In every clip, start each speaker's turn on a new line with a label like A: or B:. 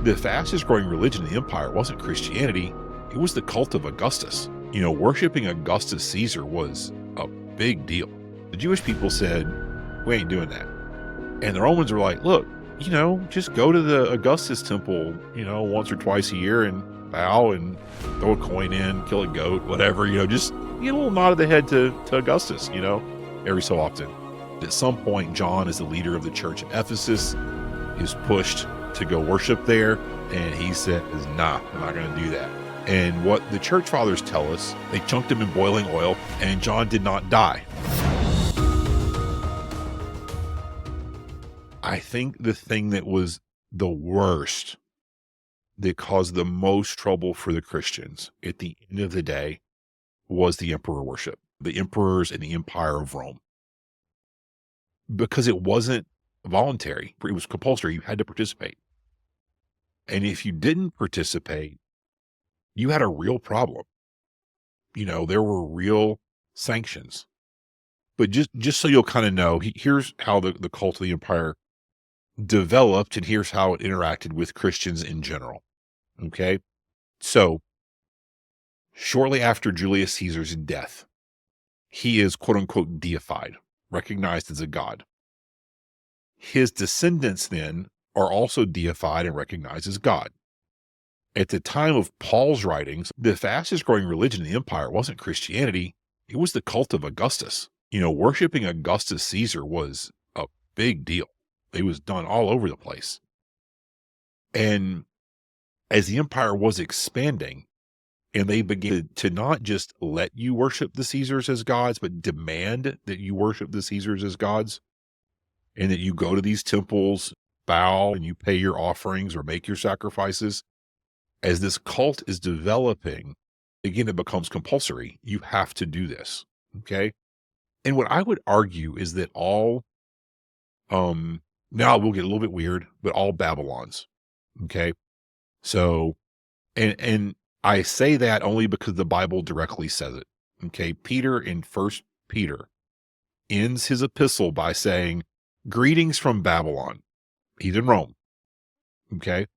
A: The fastest growing religion in the empire wasn't Christianity, it was the cult of Augustus. Worshiping Augustus Caesar was a big deal. The Jewish people said, we ain't doing that. And the Romans were like, look, just go to the Augustus temple, once or twice a year and bow and throw a coin in, kill a goat, whatever, just get a little nod of the head to Augustus, every so often. At some point, John, as the leader of the church at Ephesus, is pushed to go worship there. And he says, nah, I'm not going to do that. And what the church fathers tell us, they chunked him in boiling oil and John did not die. I think the thing that was the worst, that caused the most trouble for the Christians at the end of the day, was the emperor worship, the emperors and the empire of Rome. Because it wasn't voluntary, it was compulsory. You had to participate. And if you didn't participate, you had a real problem. There were real sanctions. But just so you'll kind of know, here's how the cult of the empire developed, and here's how it interacted with Christians in general. Okay? So, shortly after Julius Caesar's death, he is quote unquote deified, recognized as a god. His descendants then are also deified and recognized as God. At the time of Paul's writings, the fastest growing religion in the empire wasn't Christianity, it was the cult of Augustus. Worshiping Augustus Caesar was a big deal. It was done all over the place. And as the empire was expanding, and they began to not just let you worship the Caesars as gods, but demand that you worship the Caesars as gods, and that you go to these temples, bow, and you pay your offerings or make your sacrifices. As this cult is developing, again, it becomes compulsory. You have to do this, okay? And what I would argue is that all, now we'll get a little bit weird, but all Babylons, okay? So, and I say that only because the Bible directly says it, okay? Peter in 1 Peter ends his epistle by saying, greetings from Babylon. He's in Rome, okay?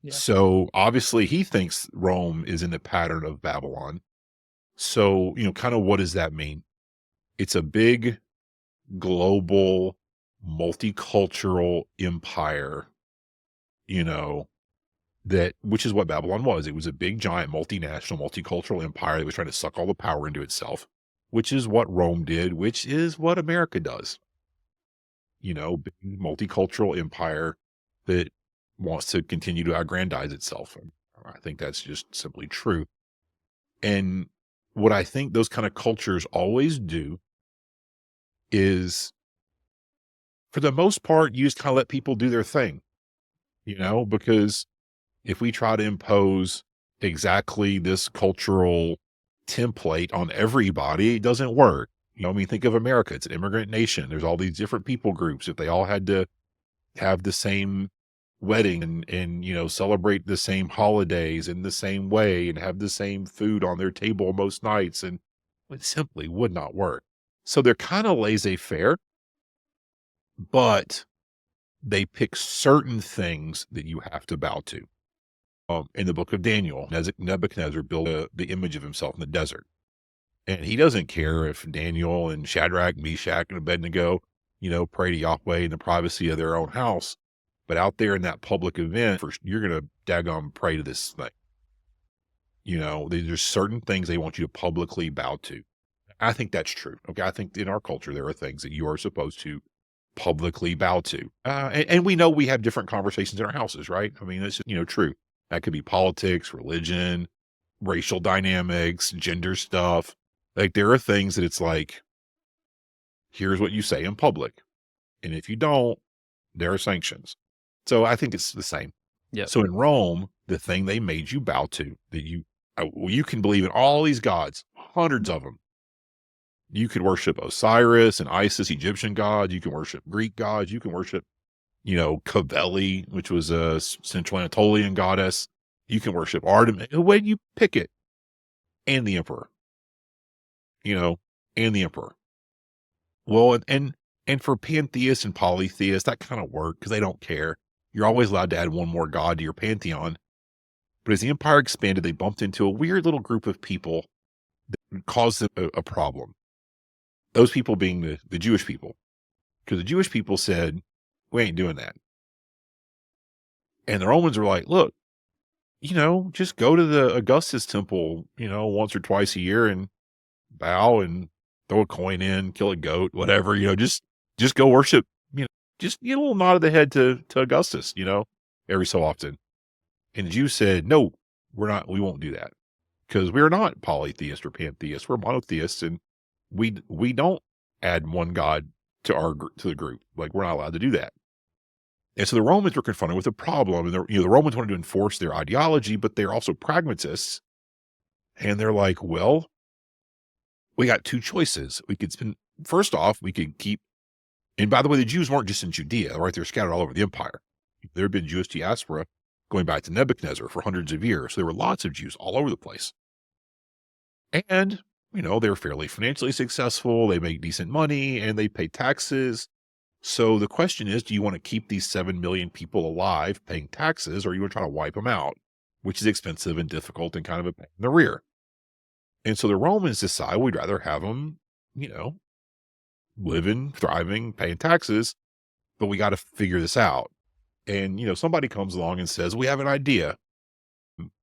B: Yeah.
A: So obviously he thinks Rome is in the pattern of Babylon. So, kind of what does that mean? It's a big, global, multicultural empire, which is what Babylon was. It was a big, giant, multinational, multicultural empire that was trying to suck all the power into itself, which is what Rome did, which is what America does. Big multicultural empire that wants to continue to aggrandize itself. I think that's just simply true. And what I think those kind of cultures always do is, for the most part, you just kind of let people do their thing, because if we try to impose exactly this cultural template on everybody, it doesn't work. Think of America. It's an immigrant nation. There's all these different people groups. If they all had to have the same wedding and celebrate the same holidays in the same way and have the same food on their table most nights, and it simply would not work. So they're kind of laissez-faire, but they pick certain things that you have to bow to. In the book of Daniel, Nebuchadnezzar built the image of himself in the desert. And he doesn't care if Daniel and Shadrach, Meshach, and Abednego, pray to Yahweh in the privacy of their own house. But out there in that public event, you're going to daggone pray to this thing. There's certain things they want you to publicly bow to. I think that's true. Okay. I think in our culture, there are things that you are supposed to publicly bow to. And we know we have different conversations in our houses, right? I mean, it's just, true. That could be politics, religion, racial dynamics, gender stuff. Like, there are things that it's like, here's what you say in public. And if you don't, there are sanctions. So I think it's the same.
B: Yeah.
A: So in Rome, the thing they made you bow to, that you can believe in all these gods, hundreds of them. You could worship Osiris and Isis, Egyptian gods. You can worship Greek gods. You can worship, Kybele, which was a Central Anatolian goddess. You can worship Artemis, the way you pick it, and the emperor. And the emperor. Well, and for pantheists and polytheists, that kind of work because they don't care. You're always allowed to add one more god to your pantheon. But as the empire expanded, they bumped into a weird little group of people that caused them a problem. Those people being the Jewish people. Because the Jewish people said, we ain't doing that. And the Romans were like, look, just go to the Augustus temple, once or twice a year and bow and throw a coin in, kill a goat, whatever, just go worship, just get a little nod of the head to Augustus, every so often. And the Jews said, no, we won't do that because we're not polytheists or pantheists. We're monotheists. And we don't add one God to the group. Like, we're not allowed to do that. And so the Romans were confronted with a problem, and the Romans wanted to enforce their ideology, but they're also pragmatists. And they're like, well, we got two choices. First off, we could keep, and by the way, the Jews weren't just in Judea, right? They're scattered all over the empire. There had been Jewish diaspora going back to Nebuchadnezzar for hundreds of years. So there were lots of Jews all over the place. And, they were fairly financially successful. They make decent money and they pay taxes. So the question is, do you want to keep these 7 million people alive paying taxes, or you want to try to wipe them out, which is expensive and difficult and kind of a pain in the rear? And so the Romans decide we'd rather have them, living, thriving, paying taxes, but we got to figure this out. And, somebody comes along and says, we have an idea.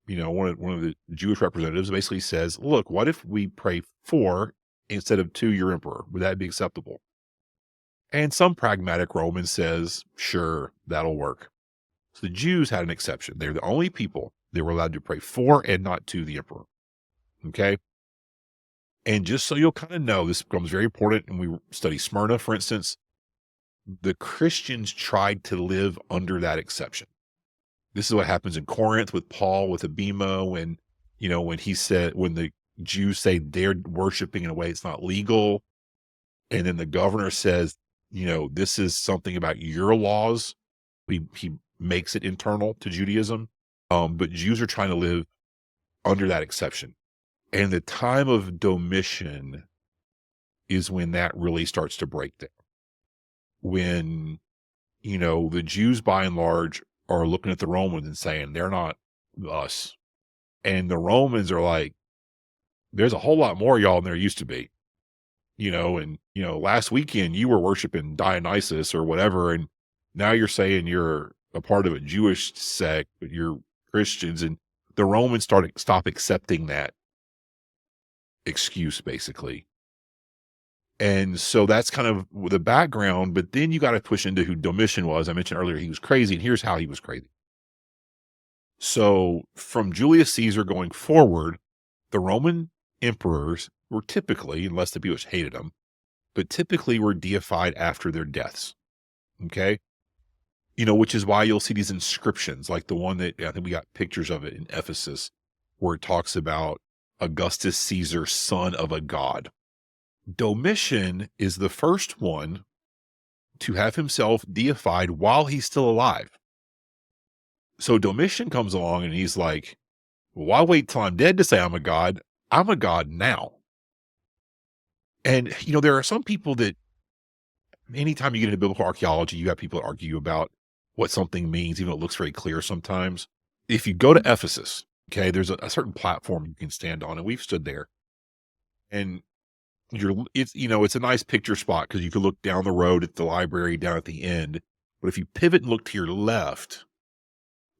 A: One of the Jewish representatives basically says, look, what if we pray for instead of to your emperor? Would that be acceptable? And some pragmatic Roman says, sure, that'll work. So the Jews had an exception. They're the only people that were allowed to pray for and not to the emperor. Okay? And just so you'll kind of know, this becomes very important when we study Smyrna, for instance. The Christians tried to live under that exception. This is what happens in Corinth with Paul, with Abima, when the Jews say they're worshiping in a way it's not legal. And then the governor says, this is something about your laws. He makes it internal to Judaism. But Jews are trying to live under that exception. And the time of Domitian is when that really starts to break down. When, the Jews by and large are looking at the Romans and saying, they're not us. And the Romans are like, there's a whole lot more y'all than there used to be. Last weekend you were worshiping Dionysus or whatever, and now you're saying you're a part of a Jewish sect, but you're Christians. And the Romans stop accepting that excuse, basically. And so that's kind of the background, but then you got to push into who Domitian was. I mentioned earlier he was crazy, and here's how he was crazy. So from Julius Caesar going forward, the Roman emperors were typically, unless the people hated them, but typically were deified after their deaths. Okay? Which is why you'll see these inscriptions, like the one that I think we got pictures of it in Ephesus, where it talks about Augustus Caesar, son of a god. Domitian is the first one to have himself deified while he's still alive. So Domitian comes along and he's like, well, why wait till I'm dead to say I'm a god? I'm a god now. And, there are some people that anytime you get into biblical archaeology, you have people that argue about what something means, even though it looks very clear sometimes. If you go to Ephesus, okay, there's a certain platform you can stand on, and we've stood there. And it's a nice picture spot because you can look down the road at the library down at the end. But if you pivot and look to your left,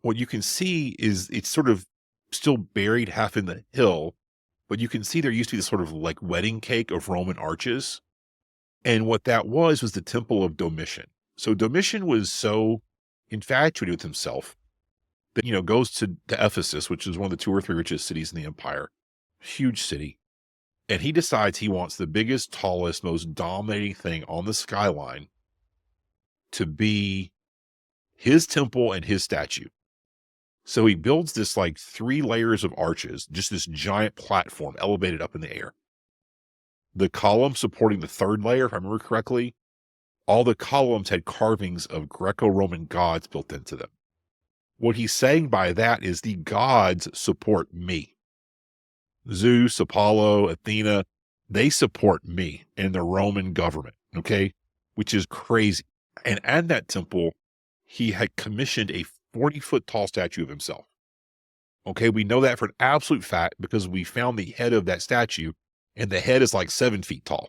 A: what you can see is it's sort of still buried half in the hill, but you can see there used to be this sort of like wedding cake of Roman arches. And what that was the temple of Domitian. So Domitian was so infatuated with himself that, goes to Ephesus, which is one of the 2 or 3 richest cities in the empire, huge city. And he decides he wants the biggest, tallest, most dominating thing on the skyline to be his temple and his statue. So he builds this like 3 layers of arches, just this giant platform elevated up in the air. The column supporting the 3rd layer, if I remember correctly, all the columns had carvings of Greco-Roman gods built into them. What he's saying by that is the gods support me. Zeus, Apollo, Athena, they support me and the Roman government, okay? Which is crazy. And at that temple, he had commissioned a 40-foot tall statue of himself. Okay, we know that for an absolute fact because we found the head of that statue, and the head is like 7 feet tall.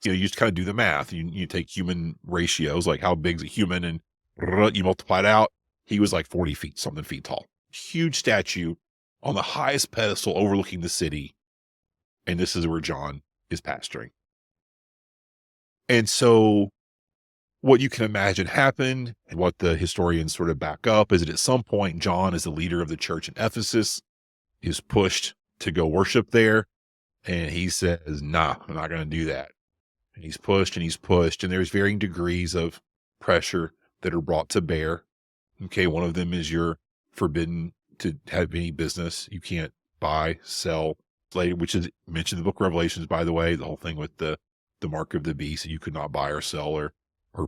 A: You just kind of do the math. You take human ratios, like how big is a human, and you multiply it out. He was like 40 feet, something feet tall. Huge statue on the highest pedestal overlooking the city. And this is where John is pastoring. And so what you can imagine happened, and what the historians sort of back up, is that at some point, John, as the leader of the church in Ephesus, is pushed to go worship there. And he says, nah, I'm not going to do that. And he's pushed and he's pushed. And there's varying degrees of pressure that are brought to bear. Okay, one of them is you're forbidden to have any business. You can't buy, sell, slave, which is mentioned in the book of Revelations, by the way, the whole thing with the mark of the beast, you could not buy or sell or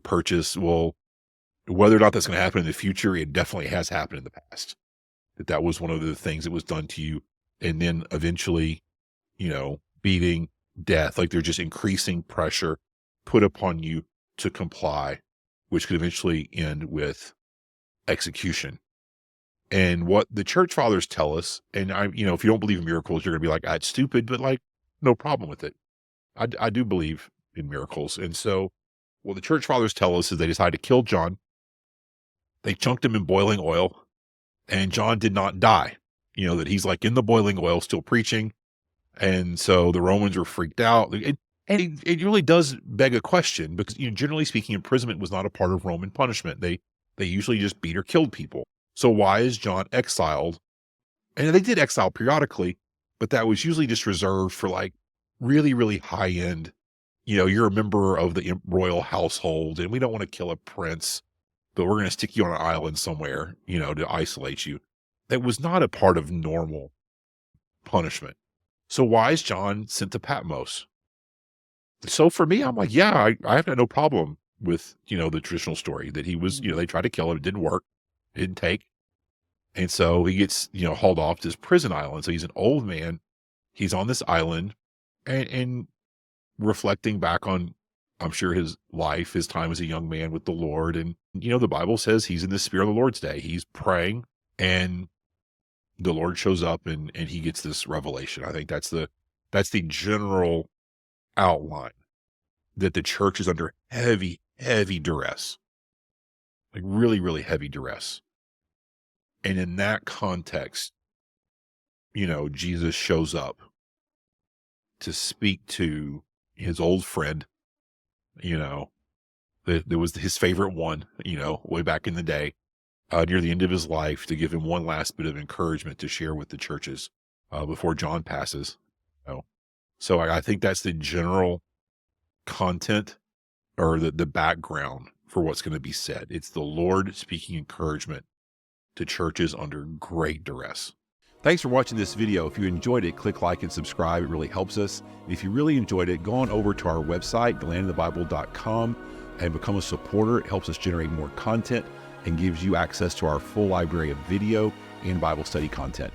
A: purchase. Well, whether or not that's going to happen in the future, it definitely has happened in the past. That was one of the things that was done to you. And then eventually, beating, death, like they're just increasing pressure put upon you to comply, which could eventually end with execution. And what the church fathers tell us, and if you don't believe in miracles, you're going to be like, that's stupid, but like, no problem with it. I do believe in miracles. And so what the church fathers tell us is they decided to kill John. They chunked him in boiling oil, and John did not die. That he's like in the boiling oil, still preaching. And so the Romans were freaked out. And it really does beg a question because, generally speaking, imprisonment was not a part of Roman punishment. They usually just beat or killed people. So why is John exiled? And they did exile periodically, but that was usually just reserved for like really, really high end. You're a member of the royal household and we don't want to kill a prince, but we're going to stick you on an island somewhere, to isolate you. That was not a part of normal punishment. So why is John sent to Patmos? So for me, I'm like, yeah, I have no problem with, the traditional story that he was, they tried to kill him. It didn't work. It didn't take. And so he gets, hauled off to this prison island. So he's an old man. He's on this island and reflecting back on, I'm sure, his life, his time as a young man with the Lord. And, the Bible says he's in the Spirit of the Lord's day. He's praying and the Lord shows up and he gets this revelation. I think that's the general outline, that the church is under heavy, heavy duress, like really, really heavy duress. And in that context, Jesus shows up to speak to his old friend, that was his favorite one, way back in the day, near the end of his life, to give him one last bit of encouragement to share with the churches before John passes. So I think that's the general content or the background for what's going to be said. It's the Lord speaking encouragement to churches under great duress. Thanks for watching this video. If you enjoyed it, click like and subscribe. It really helps us. If you really enjoyed it, go on over to our website, thelandofthebible.com, and become a supporter. It helps us generate more content and gives you access to our full library of video and Bible study content.